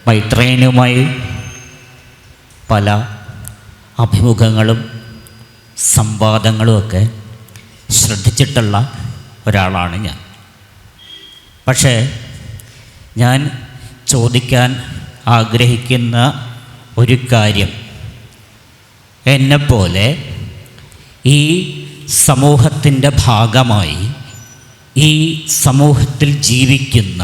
മൈത്രേയനുമായി പല അഭിമുഖങ്ങളും സംവാദങ്ങളുമൊക്കെ ശ്രദ്ധിച്ചിട്ടുള്ള ഒരാളാണ് ഞാൻ. പക്ഷേ ഞാൻ ചോദിക്കാൻ ആഗ്രഹിക്കുന്ന ഒരു കാര്യം, എന്നെപ്പോലെ ഈ സമൂഹത്തിൻ്റെ ഭാഗമായി ഈ സമൂഹത്തിൽ ജീവിക്കുന്ന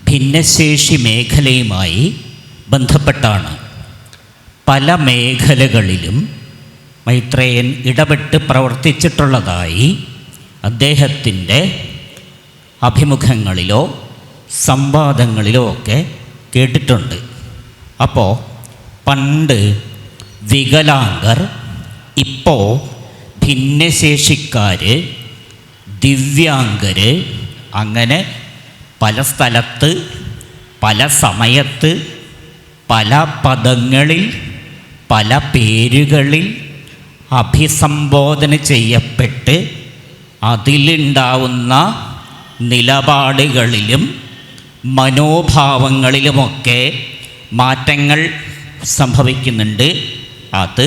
ഭിന്നശേഷി മേഖലയുമായി ബന്ധപ്പെട്ടാണ്. പല മേഖലകളിലും മൈത്രേയൻ ഇടപെട്ട് പ്രവർത്തിച്ചിട്ടുള്ളതായി അദ്ദേഹത്തിൻ്റെ അഭിമുഖങ്ങളിലോ സംവാദങ്ങളിലോ ഒക്കെ കേട്ടിട്ടുണ്ട്. അപ്പോൾ പണ്ട് വികലാംഗർ, ഇപ്പോൾ ഭിന്നശേഷിക്കാർ, ദിവ്യാംഗർ, അങ്ങനെ പല സ്ഥലത്ത് പല സമയത്ത് പല പദങ്ങളിൽ പല പേരുകളിൽ അഭിസംബോധന ചെയ്യപ്പെട്ട് അതിലുണ്ടാവുന്ന നിലപാടുകളിലും മനോഭാവങ്ങളിലുമൊക്കെ മാറ്റങ്ങൾ സംഭവിക്കുന്നുണ്ട്. അത്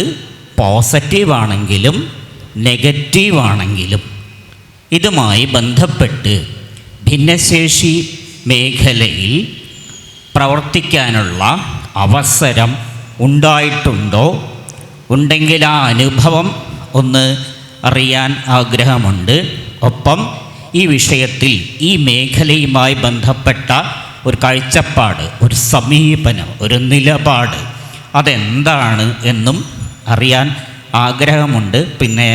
പോസിറ്റീവാണെങ്കിലും നെഗറ്റീവാണെങ്കിലും. ഇതുമായി ബന്ധപ്പെട്ട് ഭിന്നശേഷി മേഖലയിൽ പ്രവർത്തിക്കാനുള്ള അവസരം ഉണ്ടായിട്ടുണ്ടോ? ഉണ്ടെങ്കിൽ ആ അനുഭവം ഒന്ന് അറിയാൻ ആഗ്രഹമുണ്ട്. ഒപ്പം ഈ വിഷയത്തിൽ ഈ മേഖലയുമായി ബന്ധപ്പെട്ട ഒരു കാഴ്ചപ്പാട്, ഒരു സമീപനം, ഒരു നിലപാട് അതെന്താണ് എന്നും അറിയാൻ ആഗ്രഹമുണ്ട്. പിന്നെ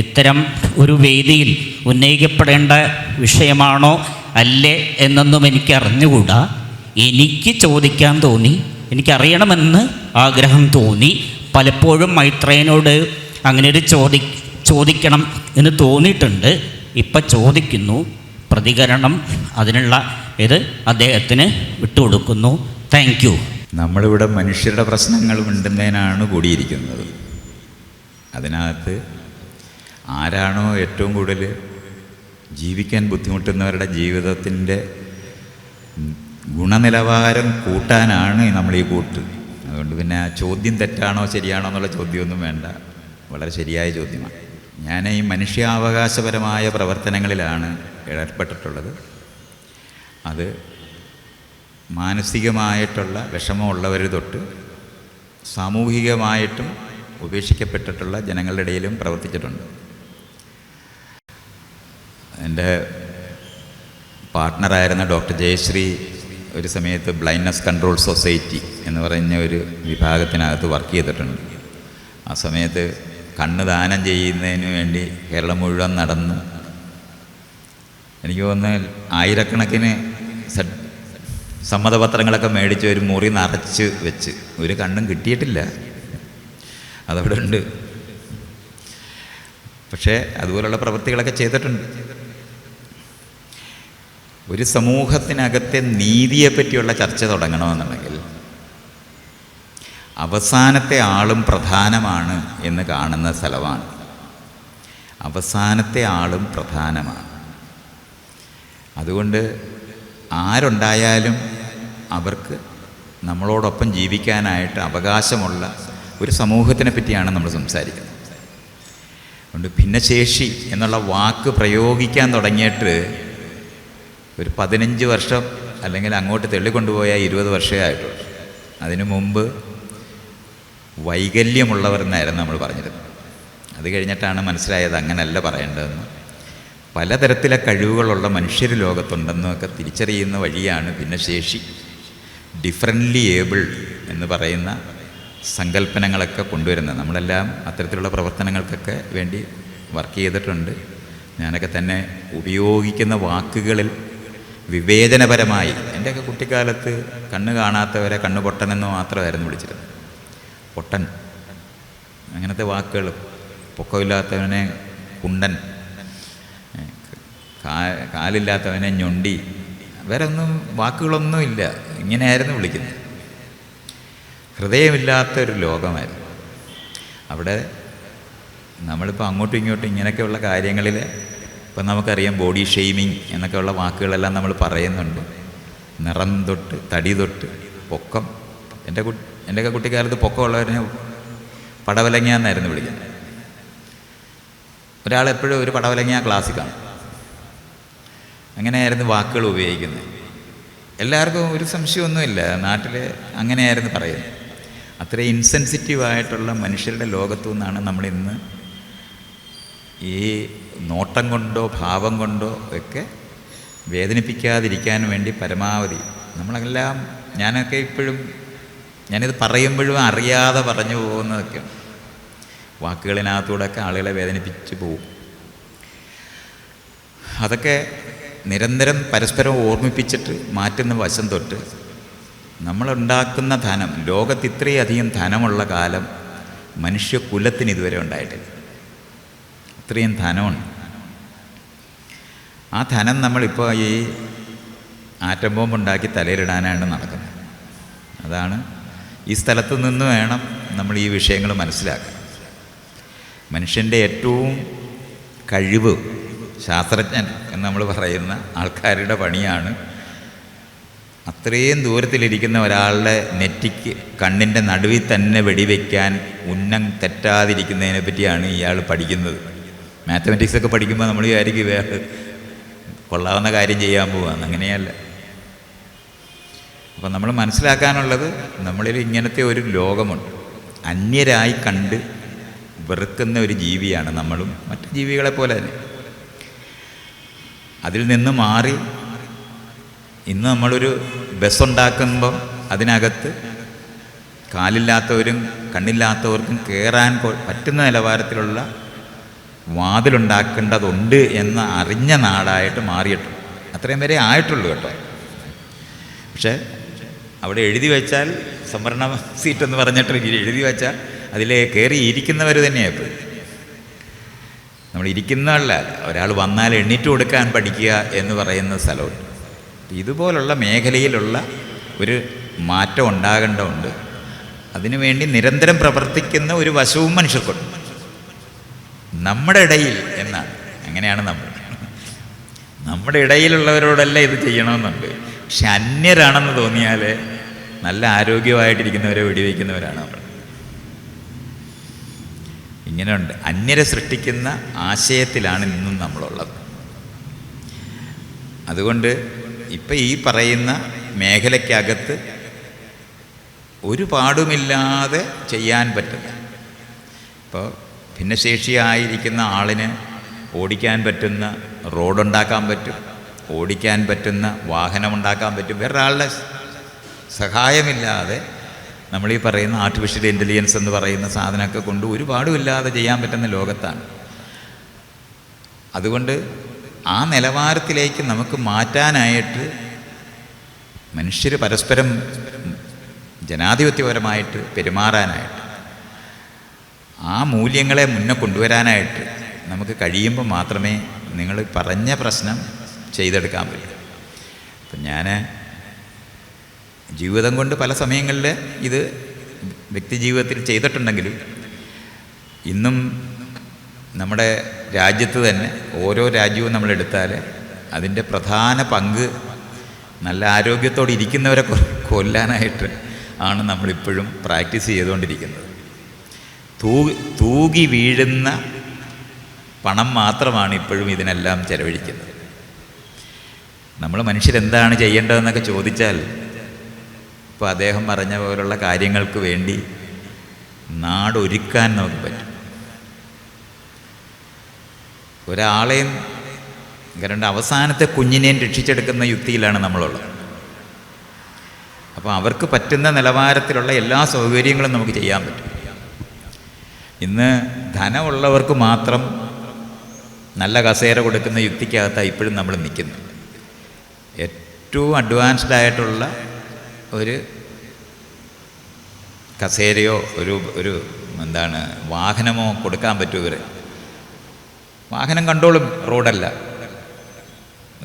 ഇത്തരം ഒരു വേദിയിൽ ഉന്നയിക്കപ്പെടേണ്ട വിഷയമാണോ അല്ലേ എന്നൊന്നും എനിക്ക് അറിഞ്ഞുകൂടാ. എനിക്ക് ചോദിക്കാൻ തോന്നി, എനിക്കറിയണമെന്ന് ആഗ്രഹം തോന്നി. പലപ്പോഴും മൈത്രേയനോട് അങ്ങനെ ഒരു ചോദിക്കണം എന്ന് തോന്നിയിട്ടുണ്ട്. ഇപ്പം ചോദിക്കുന്നു. പ്രതികരണം അതിനുള്ള ഇത് അദ്ദേഹത്തിന് വിട്ടുകൊടുക്കുന്നു. Thank you. നമ്മളിവിടെ മനുഷ്യരുടെ പ്രശ്നങ്ങൾ മിണ്ടുന്നതിനാണ് കൂടിയിരിക്കുന്നത്. അതിനകത്ത് ആരാണോ ഏറ്റവും കൂടുതൽ ജീവിക്കാൻ ബുദ്ധിമുട്ടുന്നവരുടെ ജീവിതത്തിൻ്റെ ഗുണനിലവാരം കൂട്ടാനാണ് നമ്മൾ ഈ കൂട്ട്. അതുകൊണ്ട് പിന്നെ ആ ചോദ്യം തെറ്റാണോ ശരിയാണോ എന്നുള്ള ചോദ്യമൊന്നും വേണ്ട, വളരെ ശരിയായ ചോദ്യമാണ്. ഞാൻ ഈ മനുഷ്യാവകാശപരമായ പ്രവർത്തനങ്ങളിലാണ് ഏർപ്പെട്ടിട്ടുള്ളത്. അത് മാനസികമായിട്ടുള്ള വിഷമമുള്ളവർ തൊട്ട് സാമൂഹികമായിട്ടും ഉപേക്ഷിക്കപ്പെട്ടിട്ടുള്ള ജനങ്ങളുടെ ഇടയിലും പ്രവർത്തിച്ചിട്ടുണ്ട്. എൻ്റെ പാർട്ട്ണറായിരുന്ന ഡോക്ടർ ജയശ്രീ ഒരു സമയത്ത് ബ്ലൈൻഡ്നസ് കൺട്രോൾ സൊസൈറ്റി എന്ന് പറഞ്ഞ ഒരു വിഭാഗത്തിനകത്ത് വർക്ക് ചെയ്തിട്ടുണ്ട്. ആ സമയത്ത് കണ്ണ് ദാനം ചെയ്യുന്നതിന് വേണ്ടി കേരളം മുഴുവൻ നടന്ന് എനിക്ക് തോന്നുന്നു ആയിരക്കണക്കിന് സമ്മതപത്രങ്ങളൊക്കെ മേടിച്ച് ഒരു മുറി നിറച്ച് വെച്ച് ഒരു കണ്ണും കിട്ടിയിട്ടില്ല, അതവിടെ ഉണ്ട്. പക്ഷേ അതുപോലുള്ള പ്രവൃത്തികളൊക്കെ ചെയ്തിട്ടുണ്ട്. ഒരു സമൂഹത്തിനകത്തെ നീതിയെപ്പറ്റിയുള്ള ചർച്ച തുടങ്ങണമെന്നുണ്ടെങ്കിൽ അവസാനത്തെ ആളും പ്രധാനമാണ് എന്ന് കാണുന്ന സ്ഥലമാണ്. അവസാനത്തെ ആളും പ്രധാനമാണ്. അതുകൊണ്ട് ആരുണ്ടായാലും അവർക്ക് നമ്മളോടൊപ്പം ജീവിക്കാനായിട്ട് അവകാശമുള്ള ഒരു സമൂഹത്തിനെ പറ്റിയാണ് നമ്മൾ സംസാരിക്കുന്നത്. അതുകൊണ്ട് ഭിന്നശേഷി എന്നുള്ള വാക്ക് പ്രയോഗിക്കാൻ തുടങ്ങിയിട്ട് ഒരു 15 വർഷം അല്ലെങ്കിൽ അങ്ങോട്ട് തള്ളിക്കൊണ്ടുപോയ 20 വർഷമേ ആയിട്ടുള്ളൂ. അതിനു മുമ്പ് വൈകല്യമുള്ളവർ എന്നായിരുന്നു നമ്മൾ പറഞ്ഞിരുന്നത്. അത് കഴിഞ്ഞിട്ടാണ് മനസ്സിലായത് അങ്ങനെയല്ല പറയേണ്ടതെന്ന്. പലതരത്തിലെ കഴിവുകളുള്ള മനുഷ്യർ ലോകത്തുണ്ടെന്നൊക്കെ തിരിച്ചറിയുന്ന വഴിയാണ് ഭിന്നശേഷി, ഡിഫറൻ്റ്ലി ഏബിൾഡ് എന്ന് പറയുന്ന സങ്കല്പനങ്ങളൊക്കെ കൊണ്ടുവരുന്നത്. നമ്മളെല്ലാം അത്തരത്തിലുള്ള പ്രവർത്തനങ്ങൾക്കൊക്കെ വേണ്ടി വർക്ക് ചെയ്തിട്ടുണ്ട്. ഞാനൊക്കെ തന്നെ ഉപയോഗിക്കുന്ന വാക്കുകളിൽ വിവേചനപരമായി, എൻ്റെയൊക്കെ കുട്ടിക്കാലത്ത് കണ്ണ് കാണാത്തവരെ കണ്ണ് പൊട്ടനെന്ന് മാത്രമായിരുന്നു വിളിച്ചിരുന്നത്. പൊട്ടൻ, അങ്ങനത്തെ വാക്കുകൾ, പൊക്കമില്ലാത്തവനെ കുണ്ടൻ, കാലില്ലാത്തവനെ ഞൊണ്ടി, വേറെ ഒന്നും വാക്കുകളൊന്നുമില്ല, ഇങ്ങനെയായിരുന്നു വിളിക്കുന്നത്. ഹൃദയമില്ലാത്തൊരു ലോകമായിരുന്നു അവിടെ. നമ്മളിപ്പോൾ അങ്ങോട്ടും ഇങ്ങോട്ടും ഇങ്ങനെയൊക്കെയുള്ള കാര്യങ്ങളിൽ ഇപ്പം നമുക്കറിയാം ബോഡി ഷെയ്മിങ് എന്നൊക്കെയുള്ള വാക്കുകളെല്ലാം നമ്മൾ പറയുന്നുണ്ട്. നിറം തൊട്ട് തടി തൊട്ട് പൊക്കം. എൻ്റെയൊക്കെ കുട്ടിക്കാലത്ത് പൊക്കമുള്ളവരെ പടവലങ്ങ എന്നായിരുന്നു വിളിക്കുന്നത്. ഒരാളെപ്പോഴും ഒരു പടവലങ്ങ ക്ലാസ്സിൽ കാണും. അങ്ങനെയായിരുന്നു വാക്കുകൾ ഉപയോഗിക്കുന്നത്. എല്ലാവർക്കും ഒരു സംശയമൊന്നുമില്ല, നാട്ടിൽ അങ്ങനെയായിരുന്നു പറയുന്നത്. അത്രയും ഇൻസെൻസിറ്റീവായിട്ടുള്ള മനുഷ്യരുടെ ലോകത്തു നിന്നാണ് നമ്മളിന്ന് ഈ നോട്ടം കൊണ്ടോ ഭാവം കൊണ്ടോ ഒക്കെ വേദനിപ്പിക്കാതിരിക്കാൻ വേണ്ടി പരമാവധി നമ്മളെല്ലാം, ഞാനൊക്കെ ഇപ്പോഴും ഞാനിത് പറയുമ്പോഴും അറിയാതെ പറഞ്ഞു പോകുന്നതൊക്കെയാണ്. വാക്കുകളിനകത്തൂടെയൊക്കെ ആളുകളെ വേദനിപ്പിച്ച് പോകും. അതൊക്കെ നിരന്തരം പരസ്പരം ഓർമ്മിപ്പിച്ചിട്ട് മാറ്റുന്ന വശം തൊട്ട് നമ്മളുണ്ടാക്കുന്ന ധനം, ലോകത്ത് ഇത്രയധികം ധനമുള്ള കാലം മനുഷ്യകുലത്തിന് ഇതുവരെ ഉണ്ടായിട്ടില്ല. ഇത്രയും ധനമുണ്ട്. ആ ധനം നമ്മളിപ്പോൾ ഈ ആറ്റം ബോംബുണ്ടാക്കി തലയിലിടാനാണ് നടക്കുന്നത്. അതാണ് ഈ സ്ഥലത്ത് നിന്ന് വേണം നമ്മൾ ഈ വിഷയങ്ങൾ മനസ്സിലാക്കാൻ. മനുഷ്യൻ്റെ ഏറ്റവും കഴിവ്, ശാസ്ത്രജ്ഞൻ എന്ന് നമ്മൾ പറയുന്ന ആൾക്കാരുടെ പണിയാണ് അത്രയും ദൂരത്തിലിരിക്കുന്ന ഒരാളുടെ നെറ്റിക്ക് കണ്ണിൻ്റെ നടുവിൽ തന്നെ വെടിവെക്കാൻ ഉന്നം തെറ്റാതിരിക്കുന്നതിനെ പറ്റിയാണ് ഇയാൾ പഠിക്കുന്നത്. മാത്തമാറ്റിക്സൊക്കെ പഠിക്കുമ്പോൾ നമ്മൾ വിചാരിക്കും വേറെ കൊള്ളാവുന്ന കാര്യം ചെയ്യാൻ പോവാന്ന്. അങ്ങനെയല്ല. അപ്പം നമ്മൾ മനസ്സിലാക്കാനുള്ളത്, നമ്മളിൽ ഇങ്ങനത്തെ ഒരു ലോകമുണ്ട്. അന്യരായി കണ്ട് വെറുക്കുന്ന ഒരു ജീവിയാണ് നമ്മളും മറ്റു ജീവികളെ പോലെ തന്നെ. അതിൽ നിന്ന് മാറി ഇന്ന് നമ്മളൊരു ബസ്സുണ്ടാക്കുമ്പം അതിനകത്ത് കാലില്ലാത്തവരും കണ്ണില്ലാത്തവർക്കും കയറാൻ പറ്റുന്ന നിലവാരത്തിലുള്ള വാതിലുണ്ടാക്കേണ്ടതുണ്ട് എന്ന് അറിഞ്ഞ നാടായിട്ട് മാറിയിട്ടുണ്ട്. അത്രയും വരെ ആയിട്ടുള്ളൂ കേട്ടോ. പക്ഷേ അവിടെ എഴുതി വെച്ചാൽ സംവരണ സീറ്റെന്ന് പറഞ്ഞിട്ട് എഴുതി വെച്ചാൽ അതിൽ കയറി ഇരിക്കുന്നവർ തന്നെയാണ് എപ്പോഴും. നമ്മൾ ഇരിക്കുന്നതല്ല, ഒരാൾ വന്നാൽ എണ്ണീറ്റ് കൊടുക്കാൻ പഠിക്കുക എന്ന് പറയുന്ന സ്ഥലമുണ്ട്. ഇതുപോലുള്ള മേഖലയിലുള്ള ഒരു മാറ്റം ഉണ്ടാകേണ്ടതുണ്ട്. അതിനുവേണ്ടി നിരന്തരം പ്രവർത്തിക്കുന്ന ഒരു വശവും മനുഷ്യർക്കുണ്ട്. നമ്മുടെ ഇടയിൽ എന്നാണ്, അങ്ങനെയാണ് നമ്മുടെ ഇടയിലുള്ളവരോടല്ല ഇത് ചെയ്യണമെന്നുണ്ട്. പക്ഷെ അന്യരാണെന്ന് തോന്നിയാൽ നല്ല ആരോഗ്യമായിട്ടിരിക്കുന്നവരെ വെടിവെക്കുന്നവരാണ് നമ്മൾ. ഇങ്ങനെയുണ്ട്. അന്യരെ സൃഷ്ടിക്കുന്ന ആശയത്തിലാണ് ഇന്നും നമ്മളുള്ളത്. അതുകൊണ്ട് ഇപ്പം ഈ പറയുന്ന മേഖലയ്ക്കകത്ത് ഒരു പാടുമില്ലാതെ ചെയ്യാൻ പറ്റുന്ന, ഇപ്പോൾ ഭിന്നശേഷിയായിരിക്കുന്ന ആളിന് ഓടിക്കാൻ പറ്റുന്ന റോഡുണ്ടാക്കാൻ പറ്റും, ഓടിക്കാൻ പറ്റുന്ന വാഹനമുണ്ടാക്കാൻ പറ്റും. വേറൊരാളുടെ സഹായമില്ലാതെ നമ്മളീ പറയുന്ന ആർട്ടിഫിഷ്യൽ ഇൻ്റലിജൻസ് എന്ന് പറയുന്ന സാധനമൊക്കെ കൊണ്ട് ഒരുപാടുമില്ലാതെ ചെയ്യാൻ പറ്റുന്ന ലോകത്താണ്. അതുകൊണ്ട് ആ നിലവാരത്തിലേക്ക് നമുക്ക് മാറ്റാനായിട്ട് മനുഷ്യർ പരസ്പരം ജനാധിപത്യപരമായിട്ട് പെരുമാറാനായിട്ട്, ആ മൂല്യങ്ങളെ മുന്നേ കൊണ്ടുവരാനായിട്ട് നമുക്ക് കഴിയുമ്പോൾ മാത്രമേ നിങ്ങൾ പറഞ്ഞ പ്രശ്നം ചെയ്തെടുക്കാൻ പറ്റൂ. അപ്പം ഞാൻ ജീവിതം കൊണ്ട് പല സമയങ്ങളിൽ ഇത് വ്യക്തിജീവിതത്തിൽ ചെയ്തിട്ടുണ്ടെങ്കിലും ഇന്നും നമ്മുടെ രാജ്യത്ത് തന്നെ ഓരോ രാജ്യവും നമ്മളെടുത്താൽ അതിൻ്റെ പ്രധാന പങ്ക് നല്ല ആരോഗ്യത്തോടെ ഇരിക്കുന്നവരെ കൊല്ലാനായിട്ട് ആണ് നമ്മളിപ്പോഴും പ്രാക്ടീസ് ചെയ്തുകൊണ്ടിരിക്കുന്നത്. തൂകി വീഴുന്ന പണം മാത്രമാണ് ഇപ്പോഴും ഇതിനെല്ലാം ചെലവഴിക്കുന്നത്. നമ്മൾ മനുഷ്യരെന്താണ് ചെയ്യേണ്ടതെന്നൊക്കെ ചോദിച്ചാൽ ഇപ്പോൾ അദ്ദേഹം പറഞ്ഞ പോലുള്ള കാര്യങ്ങൾക്ക് വേണ്ടി നാടൊരുക്കാൻ നമുക്ക് പറ്റും. ഒരാളെയും കാരണം അവസാനത്തെ കുഞ്ഞിനെയും രക്ഷിച്ചെടുക്കുന്ന യുക്തിയിലാണ് നമ്മളുള്ളത്. അപ്പോൾ അവർക്ക് പറ്റുന്ന നിലവാരത്തിലുള്ള എല്ലാ സൗകര്യങ്ങളും നമുക്ക് ചെയ്യാൻ പറ്റും. ഇന്ന് ധനമുള്ളവർക്ക് മാത്രം നല്ല കസേര കൊടുക്കുന്ന യുക്തിക്കകത്താണ് ഇപ്പോഴും നമ്മൾ നിൽക്കുന്നത്. ഏറ്റവും അഡ്വാൻസ്ഡ് ആയിട്ടുള്ള ഒരു കസേരയോ ഒരു വാഹനമോ കൊടുക്കാൻ പറ്റും. ഇവർ വാഹനം കണ്ടോളും, റോഡല്ല,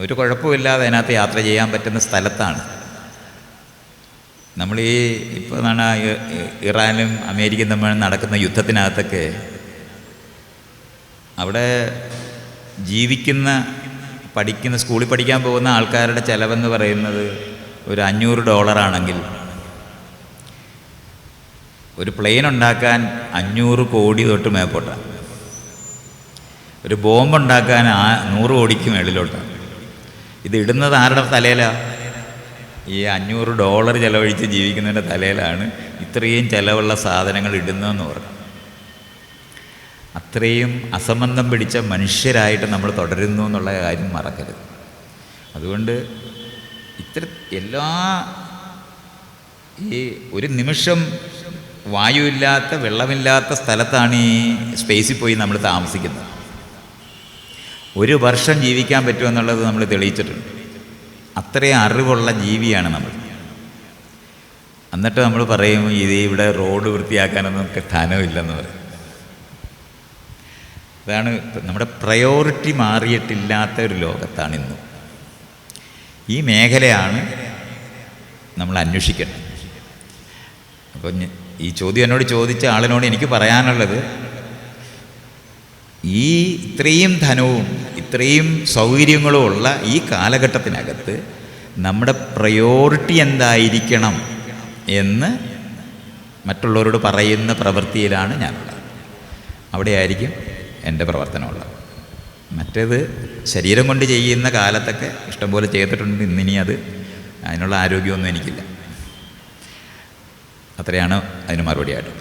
ഒരു കുഴപ്പമില്ലാതെ അതിനകത്ത് യാത്ര ചെയ്യാൻ പറ്റുന്ന സ്ഥലത്താണ് നമ്മൾ ഇപ്പോൾ എന്താണ് ഇറാനും അമേരിക്കയും തമ്മിൽ നടക്കുന്ന യുദ്ധത്തിനകത്തൊക്കെ അവിടെ ജീവിക്കുന്ന പഠിക്കുന്ന സ്കൂളിൽ പഠിക്കാൻ പോകുന്ന ആൾക്കാരുടെ ചിലവെന്ന് പറയുന്നത് ഒരു $500 ആണെങ്കിൽ ഒരു പ്ലെയിൻ ഉണ്ടാക്കാൻ 500 കോടി തൊട്ട് മേപ്പോട്ടാണ്. ഒരു ബോംബ് ഉണ്ടാക്കാൻ 100 കോടിക്ക് മേളിലോട്ടാണ്. ഇത് ഇടുന്നത് ആരുടെ തലയിലാണ്? ഈ $500 ചിലവഴിച്ച് ജീവിക്കുന്നതിൻ്റെ തലയിലാണ് ഇത്രയും ചിലവുള്ള സാധനങ്ങൾ ഇടുന്നതെന്ന് പറഞ്ഞു. അത്രയും അസംബന്ധം പിടിച്ച മനുഷ്യരായിട്ട് നമ്മൾ തുടരുന്നു എന്നുള്ള കാര്യം മറക്കരുത്. അതുകൊണ്ട് എല്ലാ ഈ ഒരു നിമിഷം വായുവില്ലാത്ത വെള്ളമില്ലാത്ത സ്ഥലത്താണ് ഈ സ്പേസിൽ പോയി നമ്മൾ താമസിക്കുന്നത്. 1 വർഷം ജീവിക്കാൻ പറ്റുമെന്നുള്ളത് നമ്മൾ തെളിയിച്ചിട്ടുണ്ട്. അത്രയും അറിവുള്ള ജീവിയാണ് നമ്മൾ. എന്നിട്ട് നമ്മൾ പറയും ഇവിടെ റോഡ് വൃത്തിയാക്കാനൊന്നും സ്ഥാനമില്ലെന്ന് പറയും. അതാണ് നമ്മുടെ പ്രയോറിറ്റി മാറിയിട്ടില്ലാത്ത ഒരു ലോകത്താണ് ഇന്നും. ഈ മേഖലയാണ് നമ്മൾ അന്വേഷിക്കേണ്ടത്. അപ്പോൾ ഈ ചോദ്യം എന്നോട് ചോദിച്ച ആളിനോട് എനിക്ക് പറയാനുള്ളത്, ഈ ഇത്രയും ധനവും ഇത്രയും സൗകര്യങ്ങളും ഉള്ള ഈ കാലഘട്ടത്തിനകത്ത് നമ്മുടെ പ്രയോറിറ്റി എന്തായിരിക്കണം എന്ന് മറ്റുള്ളവരോട് പറയുന്ന പ്രവൃത്തിയിലാണ് ഞാനുള്ളത്. അവിടെയായിരിക്കും എൻ്റെ പ്രവർത്തനമുള്ളത്. മറ്റേത് ശരീരം കൊണ്ട് ചെയ്യുന്ന കാലത്തൊക്കെ ഇഷ്ടംപോലെ ചെയ്തിട്ടുണ്ട്. ഇന്നിനി അതിനുള്ള ആരോഗ്യമൊന്നും എനിക്കില്ല. അത്രയാണ് അതിന് മറുപടിയായിട്ട്.